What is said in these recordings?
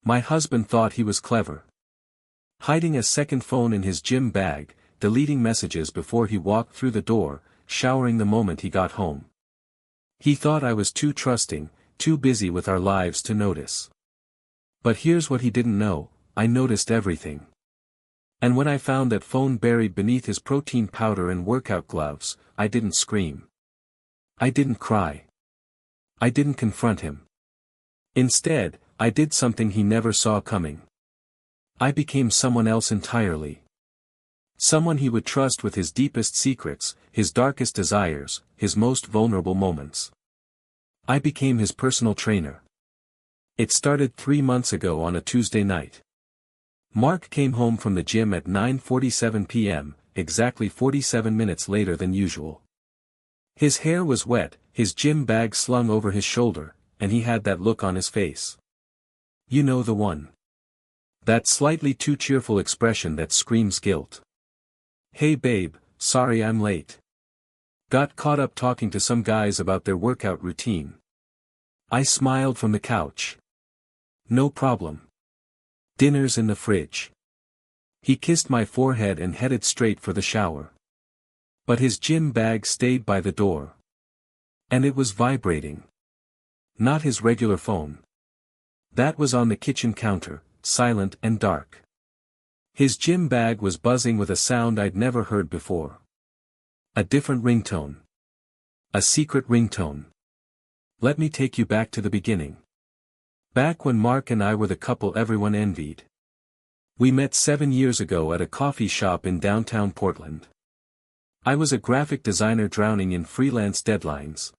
My husband thought he was clever. Hiding a second phone in his gym bag, deleting messages before he walked through the door, showering the moment he got home. He thought I was too trusting, too busy with our lives to notice. But here's what he didn't know, I noticed everything. And when I found that phone buried beneath his protein powder and workout gloves, I didn't scream. I didn't cry. I didn't confront him. Instead, I did something he never saw coming. I became someone else entirely. Someone he would trust with his deepest secrets, his darkest desires, his most vulnerable moments. I became his personal trainer. It started 3 months ago on a Tuesday night. Mark came home from the gym at 9:47 p.m., exactly 47 minutes later than usual. His hair was wet, his gym bag slung over his shoulder, and he had that look on his face. You know the one. That slightly too cheerful expression that screams guilt. Hey babe, sorry I'm late. Got caught up talking to some guys about their workout routine. I smiled from the couch. No problem. Dinner's in the fridge. He kissed my forehead and headed straight for the shower. But his gym bag stayed by the door. And it was vibrating. Not his regular phone. That was on the kitchen counter, silent and dark. His gym bag was buzzing with a sound I'd never heard before. A different ringtone. A secret ringtone. Let me take you back to the beginning. Back when Mark and I were the couple everyone envied. We met 7 years ago at a coffee shop in downtown Portland. I was a graphic designer drowning in freelance deadlines.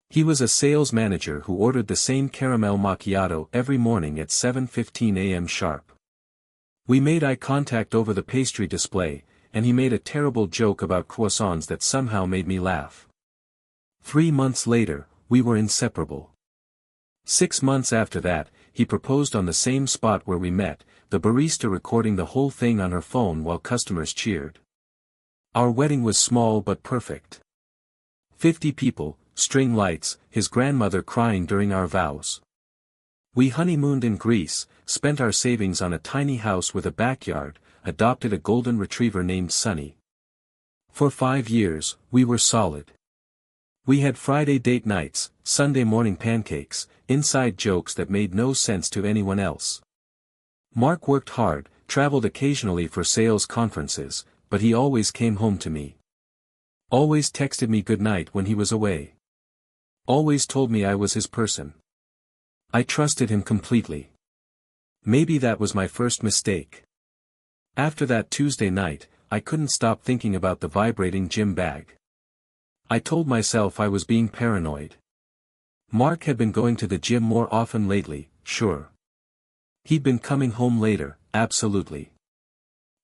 He was a sales manager who ordered the same caramel macchiato every morning at 7:15 a.m. sharp. We made eye contact over the pastry display, and he made a terrible joke about croissants that somehow made me laugh. 3 months later, we were inseparable. 6 months after that, he proposed on the same spot where we met, the barista recording the whole thing on her phone while customers cheered. Our wedding was small but perfect. 50 people, string lights, his grandmother crying during our vows. We honeymooned in Greece, spent our savings on a tiny house with a backyard, adopted a golden retriever named Sunny. For 5 years, we were solid. We had Friday date nights, Sunday morning pancakes, inside jokes that made no sense to anyone else. Mark worked hard, traveled occasionally for sales conferences, but he always came home to me. Always texted me goodnight when he was away. Always told me I was his person. I trusted him completely. Maybe that was my first mistake. After that Tuesday night, I couldn't stop thinking about the vibrating gym bag. I told myself I was being paranoid. Mark had been going to the gym more often lately, sure. He'd been coming home later, absolutely.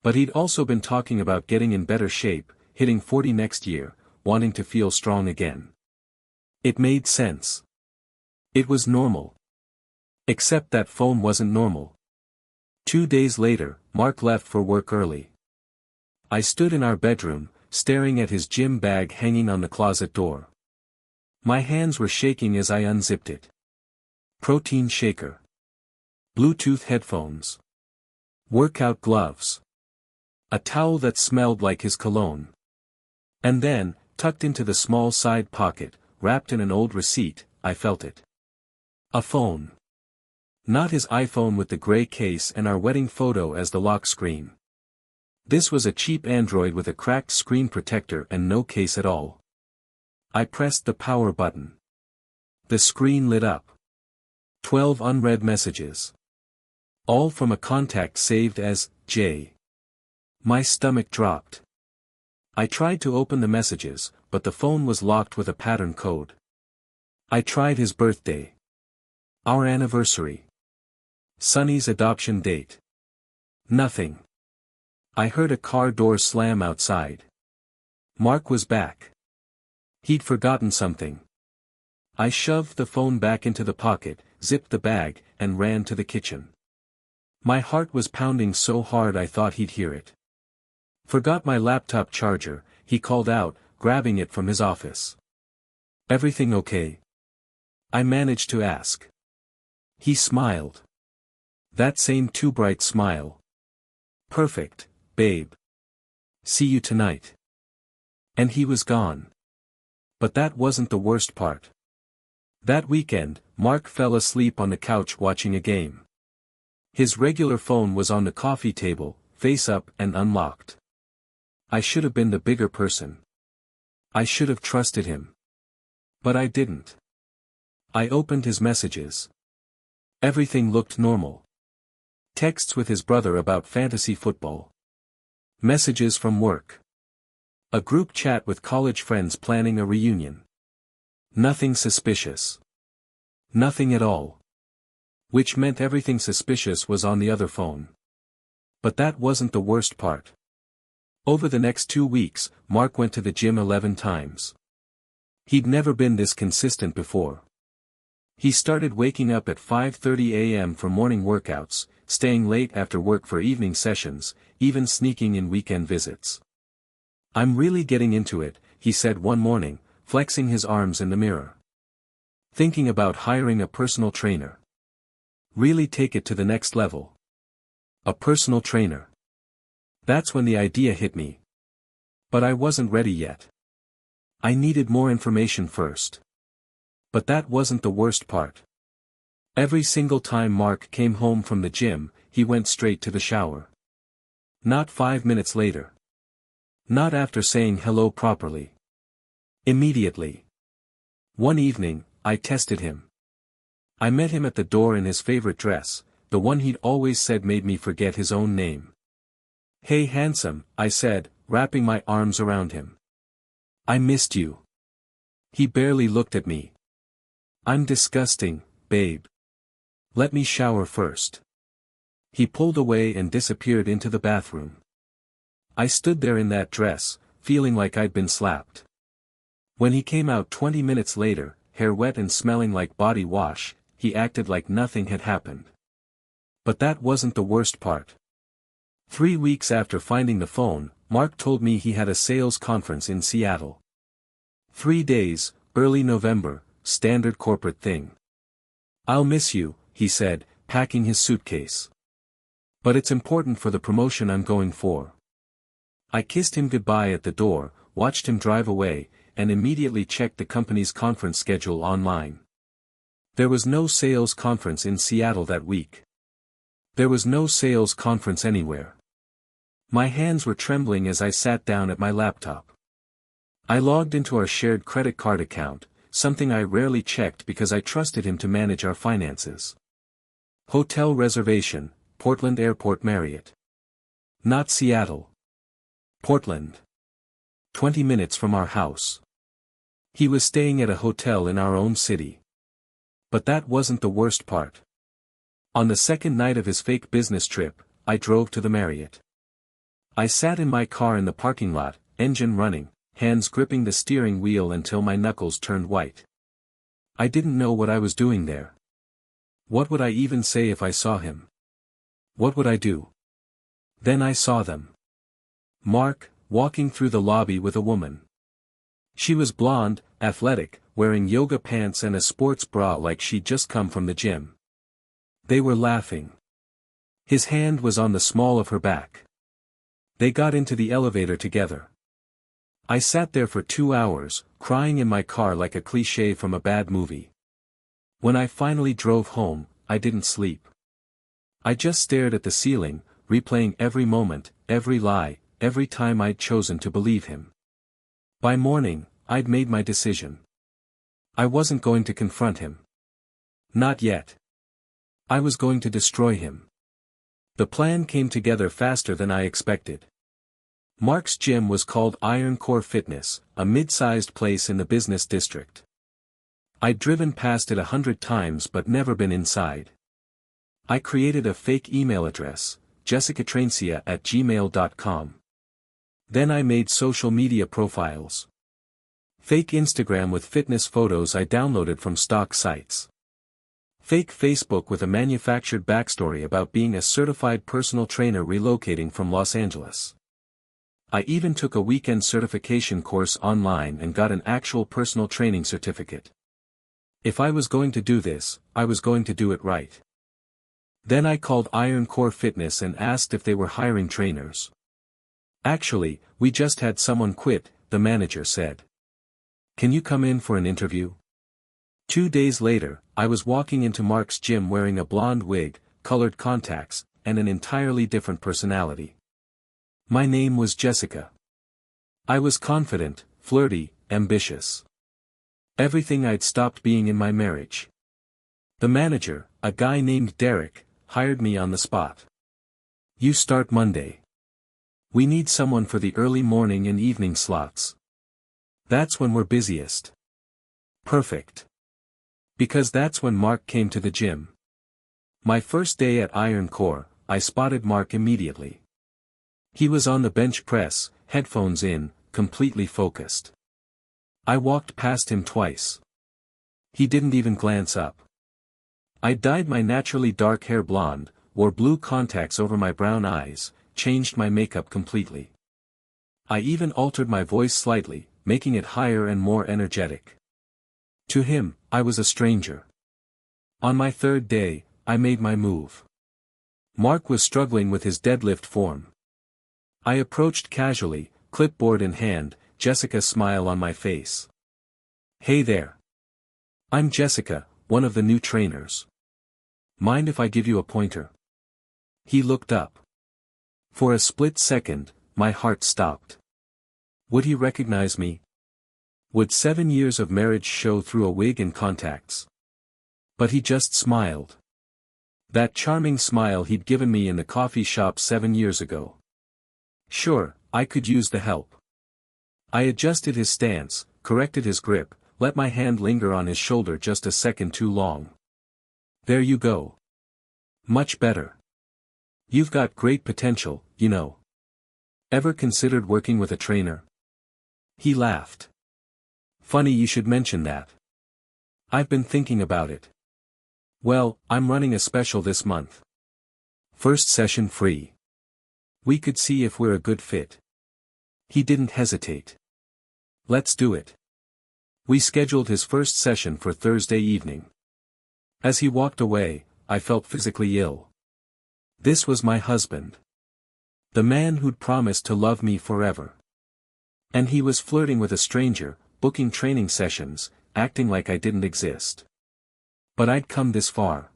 But he'd also been talking about getting in better shape, hitting 40 next year, wanting to feel strong again. It made sense. It was normal. Except that phone wasn't normal. 2 days later, Mark left for work early. I stood in our bedroom, staring at his gym bag hanging on the closet door. My hands were shaking as I unzipped it. Protein shaker. Bluetooth headphones. Workout gloves. A towel that smelled like his cologne. And then, tucked into the small side pocket, wrapped in an old receipt, I felt it. A phone. Not his iPhone with the gray case and our wedding photo as the lock screen. This was a cheap Android with a cracked screen protector and no case at all. I pressed the power button. The screen lit up. 12 unread messages. All from a contact saved as J. My stomach dropped. I tried to open the messages, but the phone was locked with a pattern code. I tried his birthday. Our anniversary. Sunny's adoption date. Nothing. I heard a car door slam outside. Mark was back. He'd forgotten something. I shoved the phone back into the pocket, zipped the bag, and ran to the kitchen. My heart was pounding so hard I thought he'd hear it. Forgot my laptop charger, he called out, grabbing it from his office. Everything okay? I managed to ask. He smiled. That same too bright smile. Perfect, babe. See you tonight. And he was gone. But that wasn't the worst part. That weekend, Mark fell asleep on the couch watching a game. His regular phone was on the coffee table, face up and unlocked. I should have been the bigger person. I should have trusted him. But I didn't. I opened his messages. Everything looked normal. Texts with his brother about fantasy football. Messages from work. A group chat with college friends planning a reunion. Nothing suspicious. Nothing at all. Which meant everything suspicious was on the other phone. But that wasn't the worst part. Over the next 2 weeks, Mark went to the gym 11 times. He'd never been this consistent before. He started waking up at 5:30 a.m. for morning workouts, staying late after work for evening sessions, even sneaking in weekend visits. "I'm really getting into it," he said one morning, flexing his arms in the mirror. "Thinking about hiring a personal trainer. Really take it to the next level. A personal trainer." That's when the idea hit me. But I wasn't ready yet. I needed more information first. But that wasn't the worst part. Every single time Mark came home from the gym, he went straight to the shower. Not 5 minutes later. Not after saying hello properly. Immediately. One evening, I tested him. I met him at the door in his favorite dress, the one he'd always said made me forget his own name. "Hey handsome," I said, wrapping my arms around him. "I missed you." He barely looked at me. "I'm disgusting, babe. Let me shower first." He pulled away and disappeared into the bathroom. I stood there in that dress, feeling like I'd been slapped. When he came out 20 minutes later, hair wet and smelling like body wash, he acted like nothing had happened. But that wasn't the worst part. 3 weeks after finding the phone, Mark told me he had a sales conference in Seattle. 3 days, early November, standard corporate thing. "I'll miss you," he said, packing his suitcase. "But it's important for the promotion I'm going for." I kissed him goodbye at the door, watched him drive away, and immediately checked the company's conference schedule online. There was no sales conference in Seattle that week. There was no sales conference anywhere. My hands were trembling as I sat down at my laptop. I logged into our shared credit card account, something I rarely checked because I trusted him to manage our finances. Hotel reservation, Portland Airport Marriott. Not Seattle. Portland. 20 minutes from our house. He was staying at a hotel in our own city. But that wasn't the worst part. On the second night of his fake business trip, I drove to the Marriott. I sat in my car in the parking lot, engine running, hands gripping the steering wheel until my knuckles turned white. I didn't know what I was doing there. What would I even say if I saw him? What would I do? Then I saw them. Mark, walking through the lobby with a woman. She was blonde, athletic, wearing yoga pants and a sports bra like she'd just come from the gym. They were laughing. His hand was on the small of her back. They got into the elevator together. I sat there for 2 hours, crying in my car like a cliché from a bad movie. When I finally drove home, I didn't sleep. I just stared at the ceiling, replaying every moment, every lie, every time I'd chosen to believe him. By morning, I'd made my decision. I wasn't going to confront him. Not yet. I was going to destroy him. The plan came together faster than I expected. Mark's gym was called Iron Core Fitness, a mid-sized place in the business district. I'd driven past it 100 times but never been inside. I created a fake email address, jessicatrancia@gmail.com. Then I made social media profiles. Fake Instagram with fitness photos I downloaded from stock sites. Fake Facebook with a manufactured backstory about being a certified personal trainer relocating from Los Angeles. I even took a weekend certification course online and got an actual personal training certificate. If I was going to do this, I was going to do it right. Then I called Iron Core Fitness and asked if they were hiring trainers. Actually, we just had someone quit, the manager said. Can you come in for an interview? 2 days later, I was walking into Mark's gym wearing a blonde wig, colored contacts, and an entirely different personality. My name was Jessica. I was confident, flirty, ambitious. Everything I'd stopped being in my marriage. The manager, a guy named Derek, hired me on the spot. You start Monday. We need someone for the early morning and evening slots. That's when we're busiest. Perfect. Because that's when Mark came to the gym. My first day at Iron Core, I spotted Mark immediately. He was on the bench press, headphones in, completely focused. I walked past him twice. He didn't even glance up. I dyed my naturally dark hair blonde, wore blue contacts over my brown eyes, changed my makeup completely. I even altered my voice slightly, making it higher and more energetic. To him, I was a stranger. On my third day, I made my move. Mark was struggling with his deadlift form. I approached casually, clipboard in hand, Jessica's smile on my face. Hey there. I'm Jessica, one of the new trainers. Mind if I give you a pointer? He looked up. For a split second, my heart stopped. Would he recognize me? Would 7 years of marriage show through a wig and contacts? But he just smiled. That charming smile he'd given me in the coffee shop 7 years ago. Sure, I could use the help. I adjusted his stance, corrected his grip, let my hand linger on his shoulder just a second too long. There you go. Much better. You've got great potential, you know. Ever considered working with a trainer? He laughed. Funny you should mention that. I've been thinking about it. Well, I'm running a special this month. First session free. We could see if we're a good fit. He didn't hesitate. Let's do it. We scheduled his first session for Thursday evening. As he walked away, I felt physically ill. This was my husband. The man who'd promised to love me forever. And he was flirting with a stranger, booking training sessions, acting like I didn't exist. But I'd come this far.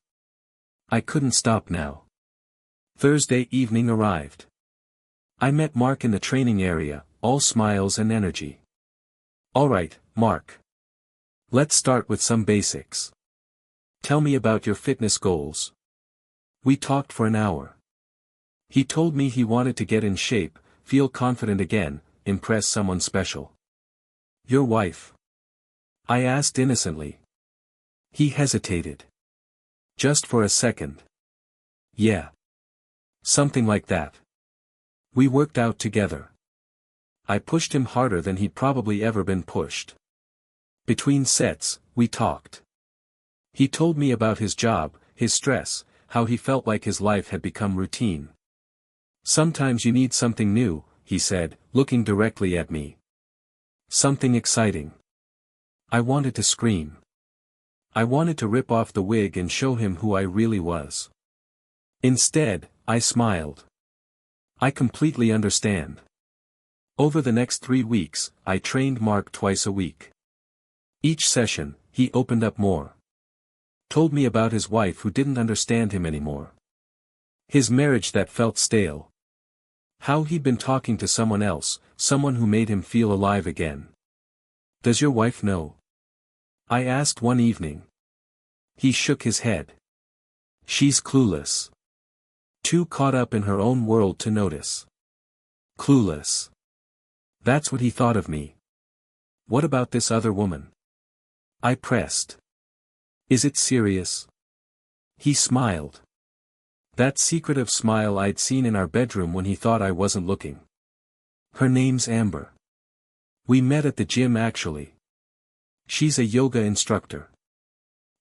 I couldn't stop now. Thursday evening arrived. I met Mark in the training area, all smiles and energy. Alright, Mark. Let's start with some basics. Tell me about your fitness goals. We talked for an hour. He told me he wanted to get in shape, feel confident again, impress someone special. Your wife? I asked innocently. He hesitated. Just for a second. Yeah. Something like that. We worked out together. I pushed him harder than he'd probably ever been pushed. Between sets, we talked. He told me about his job, his stress, how he felt like his life had become routine. Sometimes you need something new, he said, looking directly at me. Something exciting. I wanted to scream. I wanted to rip off the wig and show him who I really was. Instead, I smiled. I completely understand. Over the next 3 weeks, I trained Mark twice a week. Each session, he opened up more. Told me about his wife who didn't understand him anymore. His marriage that felt stale. How he'd been talking to someone else, someone who made him feel alive again. Does your wife know? I asked one evening. He shook his head. She's clueless. Too caught up in her own world to notice. Clueless. That's what he thought of me. What about this other woman? I pressed. Is it serious? He smiled. That secretive smile I'd seen in our bedroom when he thought I wasn't looking. Her name's Amber. We met at the gym actually. She's a yoga instructor.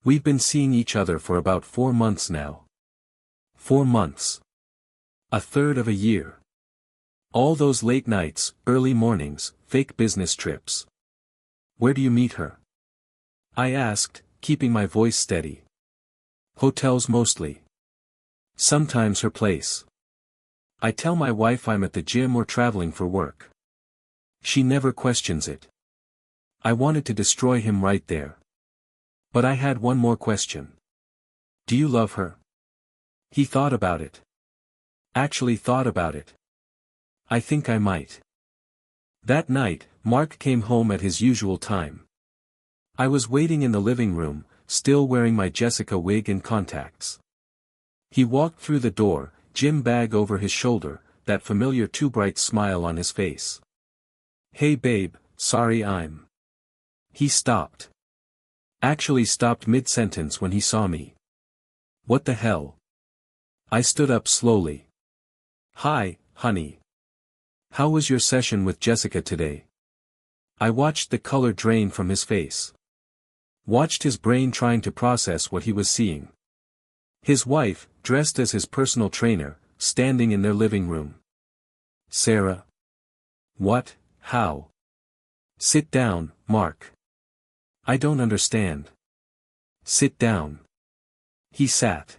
We've been seeing each other for about 4 months now. 4 months. A third of a year. All those late nights, early mornings, fake business trips. Where do you meet her? I asked, keeping my voice steady. Hotels mostly. Sometimes her place. I tell my wife I'm at the gym or traveling for work. She never questions it. I wanted to destroy him right there. But I had one more question. Do you love her? He thought about it. Actually thought about it. I think I might. That night, Mark came home at his usual time. I was waiting in the living room, still wearing my Jessica wig and contacts. He walked through the door, gym bag over his shoulder, that familiar too bright smile on his face. Hey babe, sorry I'm. He stopped. Actually stopped mid-sentence when he saw me. What the hell? I stood up slowly. Hi, honey. How was your session with Jessica today? I watched the color drain from his face. Watched his brain trying to process what he was seeing. His wife, dressed as his personal trainer, standing in their living room. Sarah. What, how? Sit down, Mark. I don't understand. Sit down. He sat.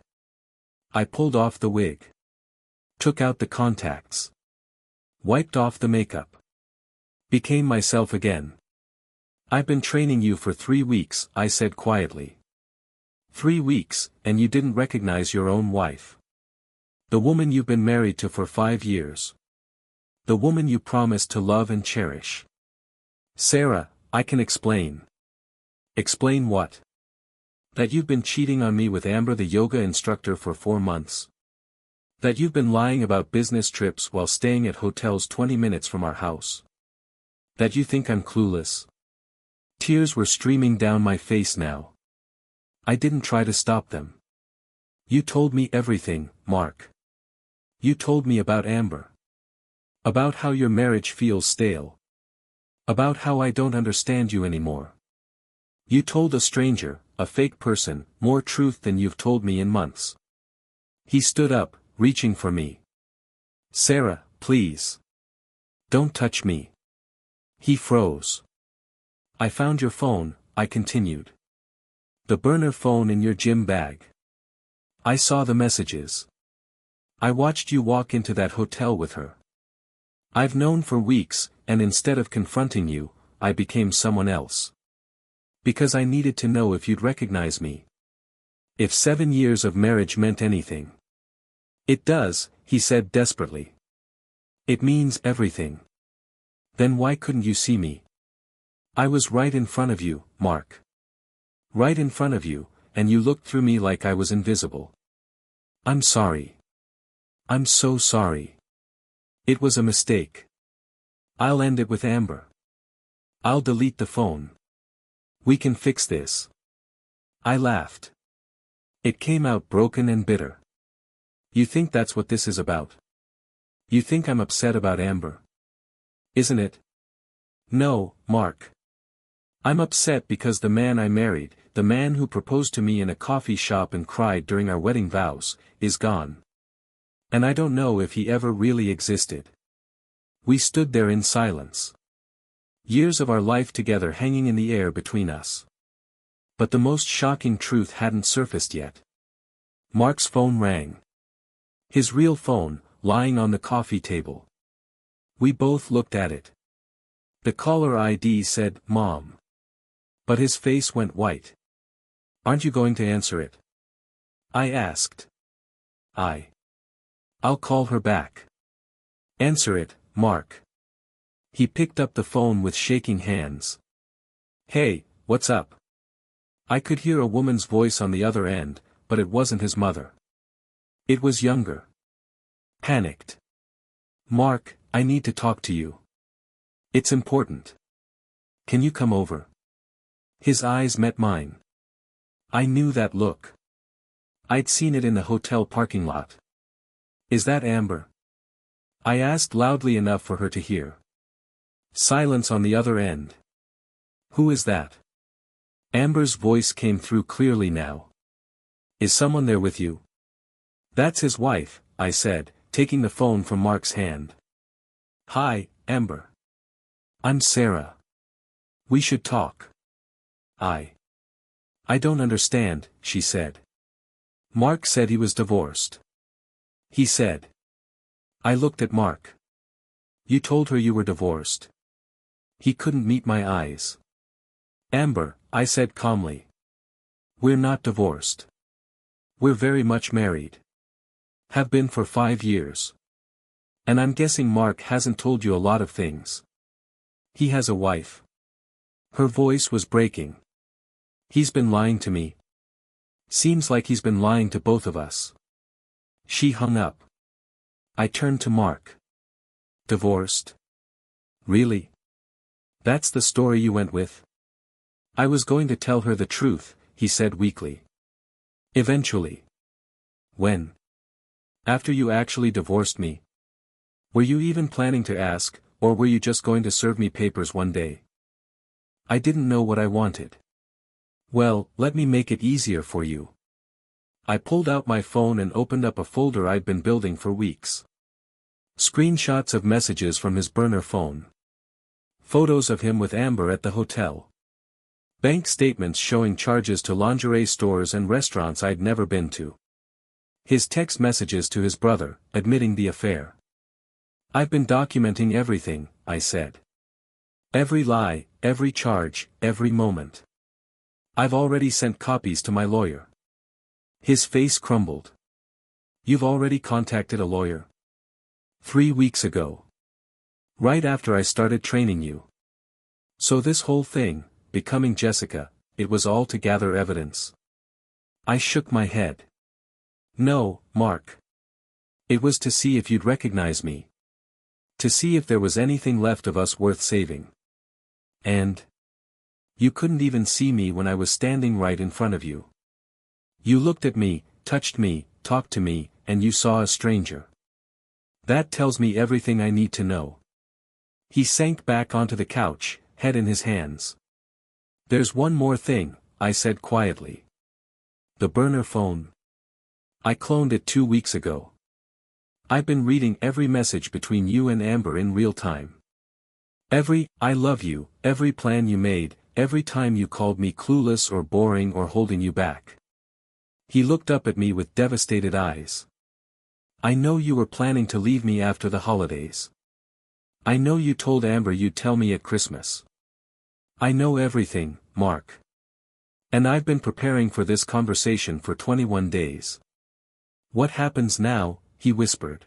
I pulled off the wig. Took out the contacts. Wiped off the makeup. Became myself again. I've been training you for 3 weeks, I said quietly. 3 weeks, and you didn't recognize your own wife. The woman you've been married to for 5 years. The woman you promised to love and cherish. Sarah, I can explain. Explain what? That you've been cheating on me with Amber, the yoga instructor, for 4 months. That you've been lying about business trips while staying at hotels 20 minutes from our house. That you think I'm clueless. Tears were streaming down my face now. I didn't try to stop them. You told me everything, Mark. You told me about Amber. About how your marriage feels stale. About how I don't understand you anymore. You told a stranger, a fake person, more truth than you've told me in months. He stood up, reaching for me. Sarah, please. Don't touch me. He froze. I found your phone, I continued. The burner phone in your gym bag. I saw the messages. I watched you walk into that hotel with her. I've known for weeks, and instead of confronting you, I became someone else. Because I needed to know if you'd recognize me. If 7 years of marriage meant anything. It does, he said desperately. It means everything. Then why couldn't you see me? I was right in front of you, Mark. Right in front of you, and you looked through me like I was invisible. I'm sorry. I'm so sorry. It was a mistake. I'll end it with Amber. I'll delete the phone. We can fix this. I laughed. It came out broken and bitter. You think that's what this is about? You think I'm upset about Amber? Isn't it? No, Mark. I'm upset because the man I married, the man who proposed to me in a coffee shop and cried during our wedding vows, is gone. And I don't know if he ever really existed. We stood there in silence. Years of our life together hanging in the air between us. But the most shocking truth hadn't surfaced yet. Mark's phone rang. His real phone, lying on the coffee table. We both looked at it. The caller ID said, Mom. But his face went white. Aren't you going to answer it? I asked. I'll call her back. Answer it, Mark. He picked up the phone with shaking hands. Hey, what's up? I could hear a woman's voice on the other end, but it wasn't his mother. It was younger. Panicked. Mark, I need to talk to you. It's important. Can you come over? His eyes met mine. I knew that look. I'd seen it in the hotel parking lot. Is that Amber? I asked loudly enough for her to hear. Silence on the other end. Who is that? Amber's voice came through clearly now. Is someone there with you? That's his wife, I said, taking the phone from Mark's hand. Hi, Amber. I'm Sarah. We should talk. I don't understand, she said. Mark said he was divorced. he said. I looked at Mark. You told her you were divorced. He couldn't meet my eyes. Amber, I said calmly. We're not divorced. We're very much married. Have been for 5 years. And I'm guessing Mark hasn't told you a lot of things. He has a wife. Her voice was breaking. He's been lying to me. Seems like he's been lying to both of us. She hung up. I turned to Mark. Divorced? Really? That's the story you went with? I was going to tell her the truth, he said weakly. Eventually. When? After you actually divorced me? Were you even planning to ask, or were you just going to serve me papers one day? I didn't know what I wanted. Well, let me make it easier for you. I pulled out my phone and opened up a folder I'd been building for weeks. Screenshots of messages from his burner phone. Photos of him with Amber at the hotel. Bank statements showing charges to lingerie stores and restaurants I'd never been to. His text messages to his brother, admitting the affair. I've been documenting everything, I said. Every lie, every charge, every moment. I've already sent copies to my lawyer. His face crumbled. You've already contacted a lawyer? 3 weeks ago. Right after I started training you. So this whole thing, becoming Jessica, it was all to gather evidence. I shook my head. No, Mark. It was to see if you'd recognize me. To see if there was anything left of us worth saving. And you couldn't even see me when I was standing right in front of you. You looked at me, touched me, talked to me, and you saw a stranger. That tells me everything I need to know. He sank back onto the couch, head in his hands. There's one more thing, I said quietly. The burner phone. I cloned it 2 weeks ago. I've been reading every message between you and Amber in real time. Every, I love you, every plan you made, every time you called me clueless or boring or holding you back. He looked up at me with devastated eyes. I know you were planning to leave me after the holidays. I know you told Amber you'd tell me at Christmas. I know everything, Mark. And I've been preparing for this conversation for 21 days. What happens now, he whispered.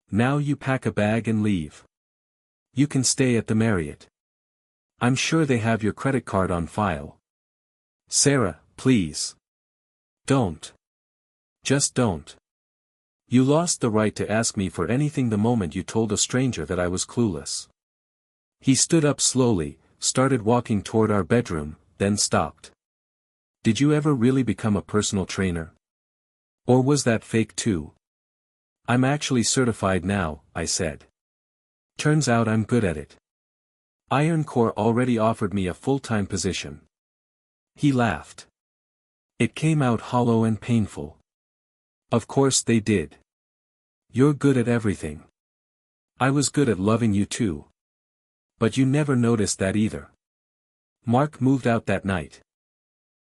Now you pack a bag and leave. You can stay at the Marriott. I'm sure they have your credit card on file. Sarah, please. Don't. Just don't. You lost the right to ask me for anything the moment you told a stranger that I was clueless. He stood up slowly, started walking toward our bedroom, then stopped. Did you ever really become a personal trainer? Or was that fake too? I'm actually certified now, I said. Turns out I'm good at it. Iron Core already offered me a full-time position. He laughed. It came out hollow and painful. Of course they did. You're good at everything. I was good at loving you too. But you never noticed that either. Mark moved out that night.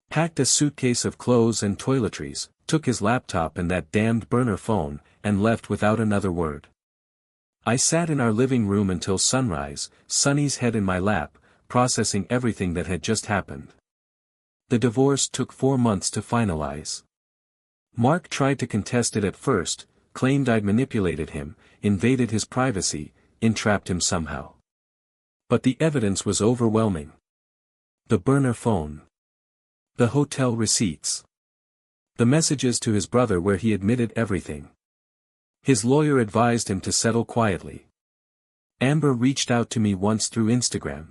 Packed a suitcase of clothes and toiletries, took his laptop and that damned burner phone, and left without another word. I sat in our living room until sunrise, Sunny's head in my lap, processing everything that had just happened. The divorce took 4 months to finalize. Mark tried to contest it at first, claimed I'd manipulated him, invaded his privacy, entrapped him somehow. But the evidence was overwhelming. The burner phone. The hotel receipts. The messages to his brother where he admitted everything. His lawyer advised him to settle quietly. Amber reached out to me once through Instagram.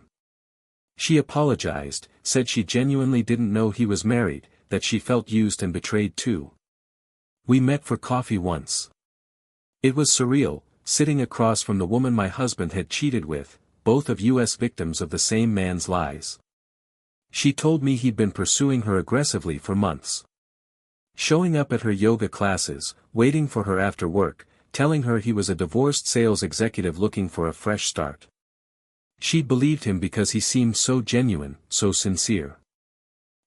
She apologized, said she genuinely didn't know he was married, that she felt used and betrayed too. We met for coffee once. It was surreal, sitting across from the woman my husband had cheated with, both of US victims of the same man's lies. She told me he'd been pursuing her aggressively for months. Showing up at her yoga classes, waiting for her after work, telling her he was a divorced sales executive looking for a fresh start. She believed him because he seemed so genuine, so sincere.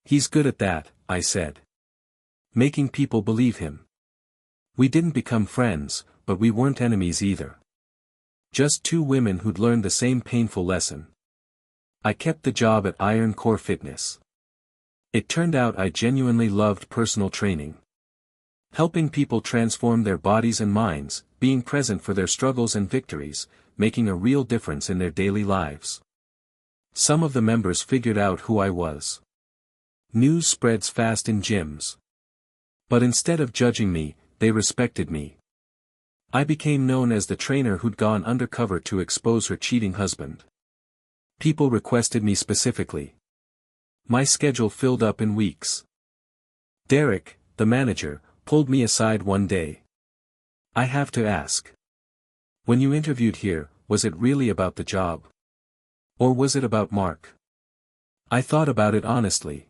He's good at that, I said. Making people believe him. We didn't become friends, but we weren't enemies either. Just two women who'd learned the same painful lesson. I kept the job at Iron Core Fitness. It turned out I genuinely loved personal training. Helping people transform their bodies and minds, being present for their struggles and victories, making a real difference in their daily lives. Some of the members figured out who I was. News spreads fast in gyms. But instead of judging me, they respected me. I became known as the trainer who'd gone undercover to expose her cheating husband. People requested me specifically. My schedule filled up in weeks. Derek, the manager, pulled me aside one day. I have to ask. When you interviewed here, was it really about the job? Or was it about Mark? I thought about it honestly.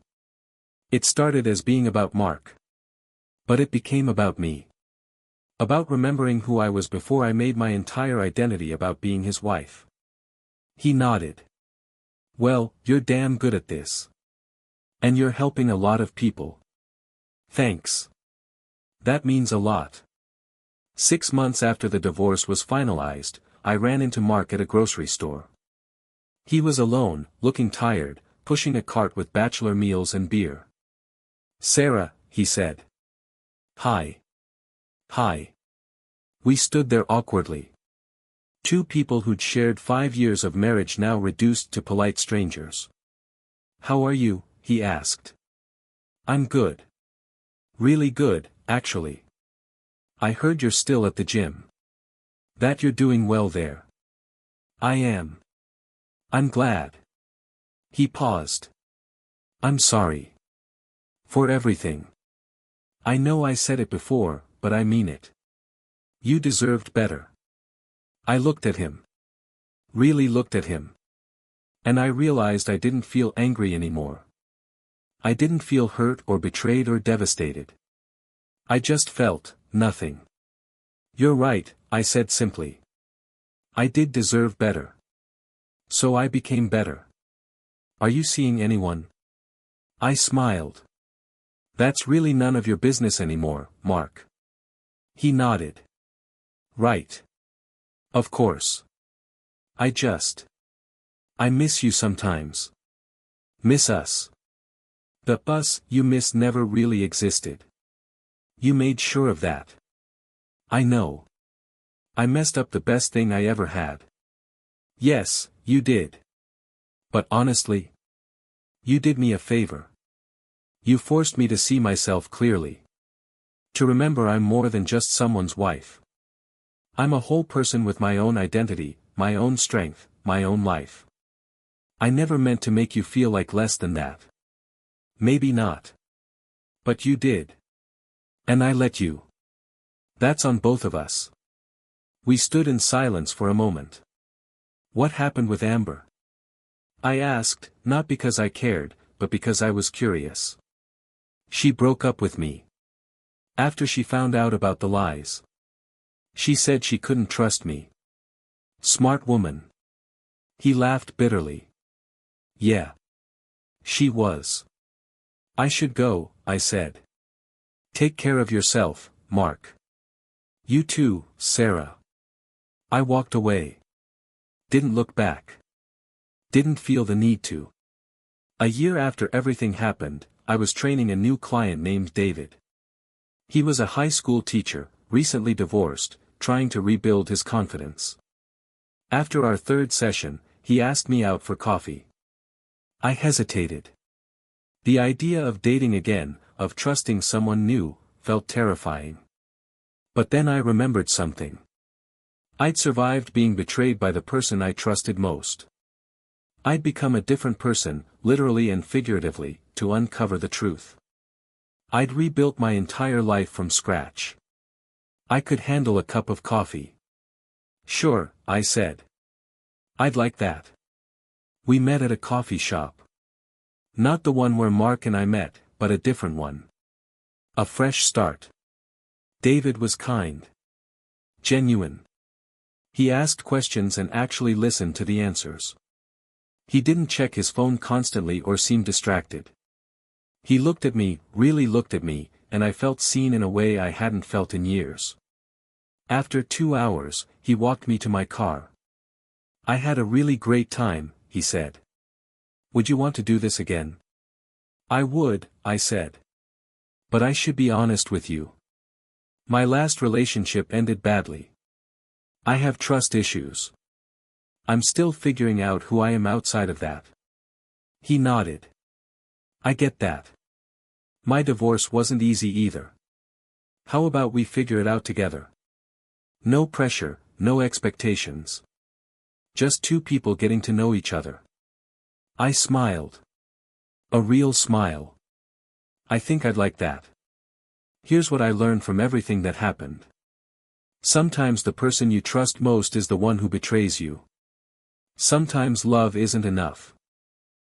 It started as being about Mark. But it became about me. About remembering who I was before I made my entire identity about being his wife. He nodded. Well, you're damn good at this. And you're helping a lot of people. Thanks. That means a lot. 6 months after the divorce was finalized, I ran into Mark at a grocery store. He was alone, looking tired, pushing a cart with bachelor meals and beer. Sarah, he said. Hi. Hi. We stood there awkwardly. Two people who'd shared 5 years of marriage now reduced to polite strangers. How are you? He asked. I'm good. Really good, actually. I heard you're still at the gym. That you're doing well there. I am. I'm glad. He paused. I'm sorry. For everything. I know I said it before, but I mean it. You deserved better. I looked at him. Really looked at him. And I realized I didn't feel angry anymore. I didn't feel hurt or betrayed or devastated. I just felt nothing. You're right, I said simply. I did deserve better. So I became better. Are you seeing anyone? I smiled. That's really none of your business anymore, Mark. He nodded. Right. Of course. I miss you sometimes. Miss us. The us you miss never really existed. You made sure of that. I know. I messed up the best thing I ever had. Yes, you did. But honestly, you did me a favor. You forced me to see myself clearly. To remember I'm more than just someone's wife. I'm a whole person with my own identity, my own strength, my own life. I never meant to make you feel like less than that. Maybe not. But you did. And I let you. That's on both of us. We stood in silence for a moment. What happened with Amber? I asked, not because I cared, but because I was curious. She broke up with me. After she found out about the lies. She said she couldn't trust me. Smart woman. He laughed bitterly. Yeah. She was. I should go, I said. Take care of yourself, Mark. You too, Sarah. I walked away. Didn't look back. Didn't feel the need to. A year after everything happened, I was training a new client named David. He was a high school teacher, recently divorced, trying to rebuild his confidence. After our third session, he asked me out for coffee. I hesitated. The idea of dating again, of trusting someone new, felt terrifying. But then I remembered something. I'd survived being betrayed by the person I trusted most. I'd become a different person, literally and figuratively, to uncover the truth. I'd rebuilt my entire life from scratch. I could handle a cup of coffee. Sure, I said. I'd like that. We met at a coffee shop. Not the one where Mark and I met, but a different one. A fresh start. David was kind. Genuine. He asked questions and actually listened to the answers. He didn't check his phone constantly or seem distracted. He looked at me, really looked at me, and I felt seen in a way I hadn't felt in years. After 2 hours, he walked me to my car. "I had a really great time," he said. "Would you want to do this again?" "I would," I said. "But I should be honest with you. My last relationship ended badly. I have trust issues. I'm still figuring out who I am outside of that." He nodded. "I get that. My divorce wasn't easy either. How about we figure it out together? No pressure, no expectations. Just two people getting to know each other." I smiled. A real smile. "I think I'd like that. Here's what I learned from everything that happened. Sometimes the person you trust most is the one who betrays you. Sometimes love isn't enough.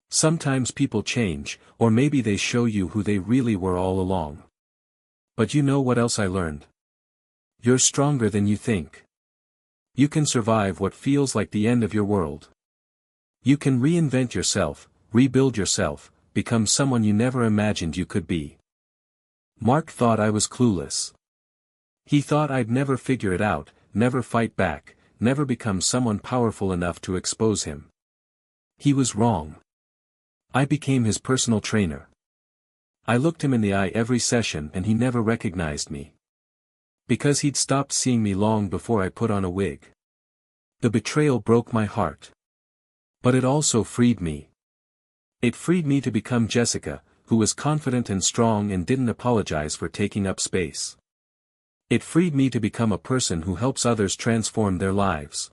Sometimes people change, or maybe they show you who they really were all along. But you know what else I learned? You're stronger than you think. You can survive what feels like the end of your world. You can reinvent yourself, rebuild yourself, become someone you never imagined you could be." Mark thought I was clueless. He thought I'd never figure it out, never fight back, never become someone powerful enough to expose him. He was wrong. I became his personal trainer. I looked him in the eye every session and he never recognized me. Because he'd stopped seeing me long before I put on a wig. The betrayal broke my heart. But it also freed me. It freed me to become Jessica, who was confident and strong and didn't apologize for taking up space. It freed me to become a person who helps others transform their lives.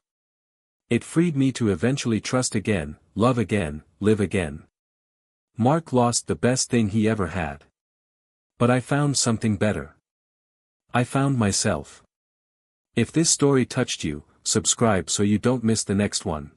It freed me to eventually trust again, love again, live again. Mark lost the best thing he ever had. But I found something better. I found myself. If this story touched you, subscribe so you don't miss the next one.